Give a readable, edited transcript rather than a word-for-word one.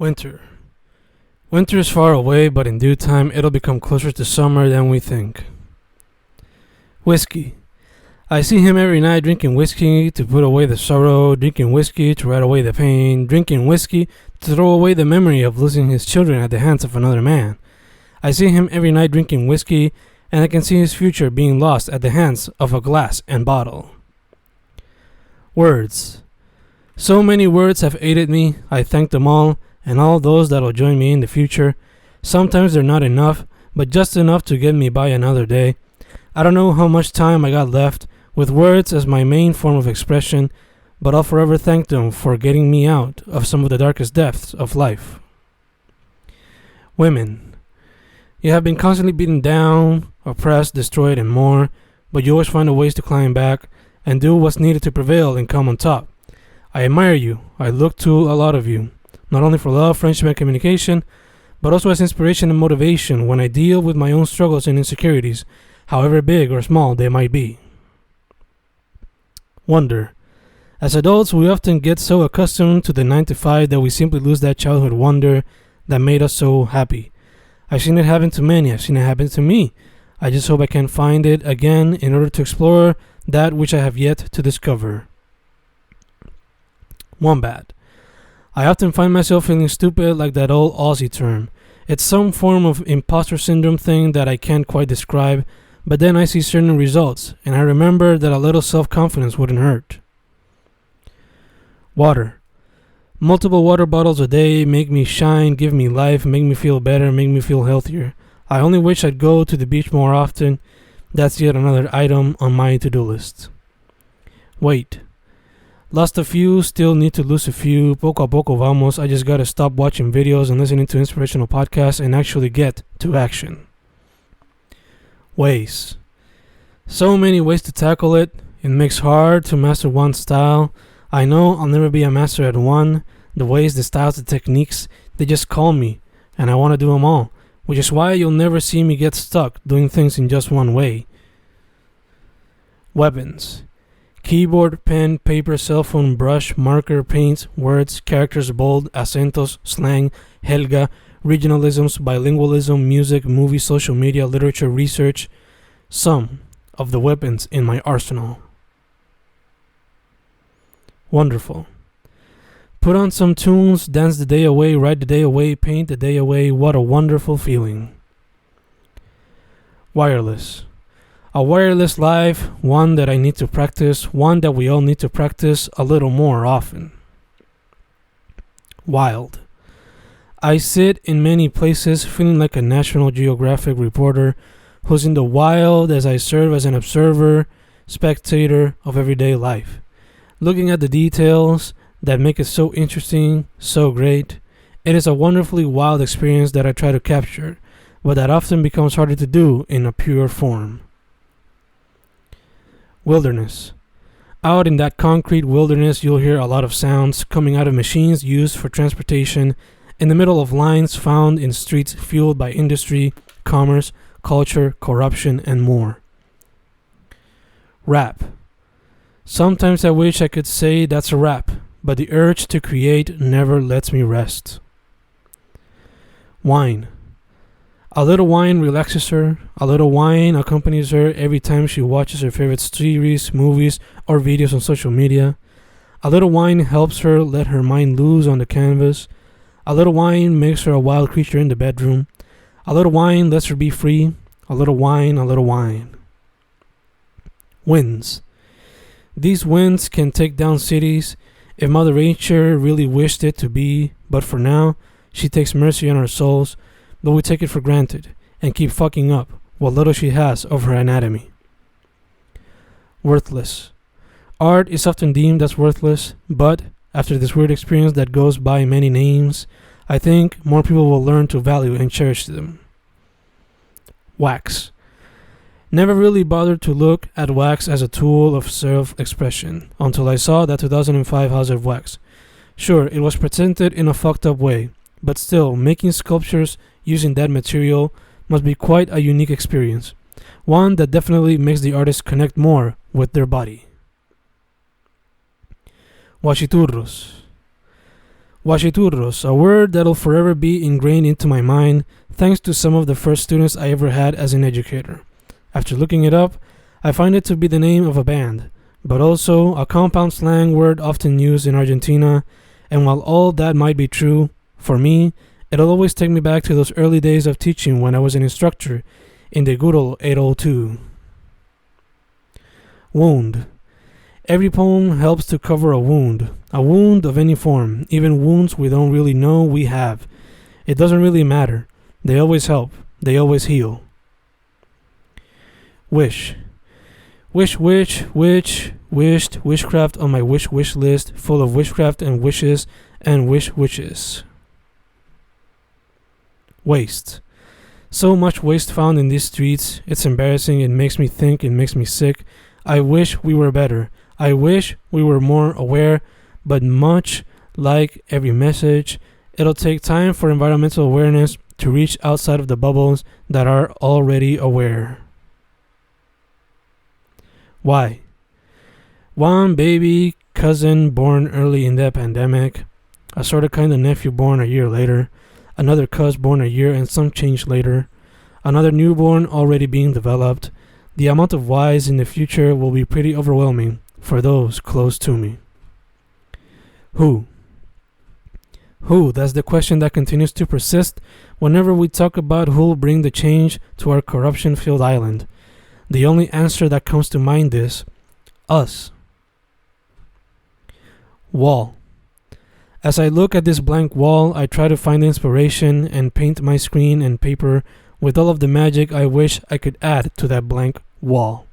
Winter. Winter is far away, but in due time it'll become closer to summer than we think. Whiskey. I see him every night drinking whiskey to put away the sorrow, drinking whiskey to write away the pain, drinking whiskey to throw away the memory of losing his children at the hands of another man. I see him every night drinking whiskey, and I can see his future being lost at the hands of a glass and bottle. Words. So many words have aided me, I thank them all, and all those that'll join me in the future. Sometimes they're not enough, but just enough to get me by another day. I don't know how much time I got left, with words as my main form of expression, but I'll forever thank them for getting me out of some of the darkest depths of life. Women. You have been constantly beaten down, oppressed, destroyed, and more, but you always find a ways to climb back and do what's needed to prevail and come on top. I admire you. I look to a lot of you, not only for love, friendship, and communication, but also as inspiration and motivation when I deal with my own struggles and insecurities, however big or small they might be. Wonder. As adults, we often get so accustomed to the 9 to 5 that we simply lose that childhood wonder that made us so happy. I've seen it happen to many. I've seen it happen to me. I just hope I can find it again in order to explore that which I have yet to discover. Wombat. I often find myself feeling stupid like that old Aussie term. It's some form of imposter syndrome thing that I can't quite describe, but then I see certain results, and I remember that a little self-confidence wouldn't hurt. Water. Multiple water bottles a day make me shine, give me life, make me feel better, make me feel healthier. I only wish I'd go to the beach more often. That's yet another item on my to-do list. Weight. Lost a few, still need to lose a few. Poco a poco vamos. I just gotta stop watching videos and listening to inspirational podcasts and actually get to action. Ways. So many ways to tackle it. It makes hard to master one style. I know I'll never be a master at one. The ways, the styles, the techniques, they just call me, and I want to do them all, which is why you'll never see me get stuck doing things in just one way. Weapons. Keyboard, pen, paper, cell phone, brush, marker, paints, words, characters, bold, acentos, slang, helga, regionalisms, bilingualism, music, movies, social media, literature, research. Some of the weapons in my arsenal. Wonderful. Put on some tunes, dance the day away, ride the day away, paint the day away. What a wonderful feeling. Wireless. A wireless life, one that I need to practice, one that we all need to practice a little more often. Wild. I sit in many places feeling like a National Geographic reporter who's in the wild as I serve as an observer, spectator of everyday life, looking at the details that make it so interesting, so great. It is a wonderfully wild experience that I try to capture, but that often becomes harder to do in a pure form. Wilderness. Out in that concrete wilderness, you'll hear a lot of sounds coming out of machines used for transportation, in the middle of lines found in streets fueled by industry, commerce, culture, corruption, and more. Rap. Sometimes I wish I could say that's a rap, but the urge to create never lets me rest. Wine. A little wine relaxes her. A little wine accompanies her every time she watches her favorite series, movies, or videos on social media. A little wine helps her let her mind loose on the canvas. A little wine makes her a wild creature in the bedroom. A little wine lets her be free. A little wine, a little wine. Winds. These winds can take down cities if Mother Nature really wished it to be, but for now, she takes mercy on our souls, but we take it for granted and keep fucking up what little she has of her anatomy. Worthless. Art is often deemed as worthless, but after this weird experience that goes by many names, I think more people will learn to value and cherish them. Wax. Never really bothered to look at wax as a tool of self-expression until I saw that 2005 House of Wax. Sure, it was presented in a fucked up way, but still, making sculptures using that material must be quite a unique experience. One that definitely makes the artist connect more with their body. Huachiturros. Huachiturros, a word that'll forever be ingrained into my mind thanks to some of the first students I ever had as an educator. After looking it up, I find it to be the name of a band, but also a compound slang word often used in Argentina, and while all that might be true, for me, it'll always take me back to those early days of teaching when I was an instructor in the good old 802. Wound. Every poem helps to cover a wound of any form, even wounds we don't really know we have. It doesn't really matter. They always help. They always heal. Wish. Wish, wished, witchcraft on my wish list, full of witchcraft and wishes and wishes. Waste. So much waste found in these streets. It's embarrassing. It makes me think. It makes me sick. I wish we were better. I wish we were more aware, but much like every message, it'll take time for environmental awareness to reach outside of the bubbles that are already aware. Why? One baby cousin born early in that pandemic, a sort of kind of nephew born a year later, another cuz born a year and some change later, another newborn already being developed. The amount of whys in the future will be pretty overwhelming for those close to me. Who? Who? That's the question that continues to persist whenever we talk about who'll bring the change to our corruption-filled island. The only answer that comes to mind is us. Wall. As I look at this blank wall, I try to find inspiration and paint my screen and paper with all of the magic I wish I could add to that blank wall.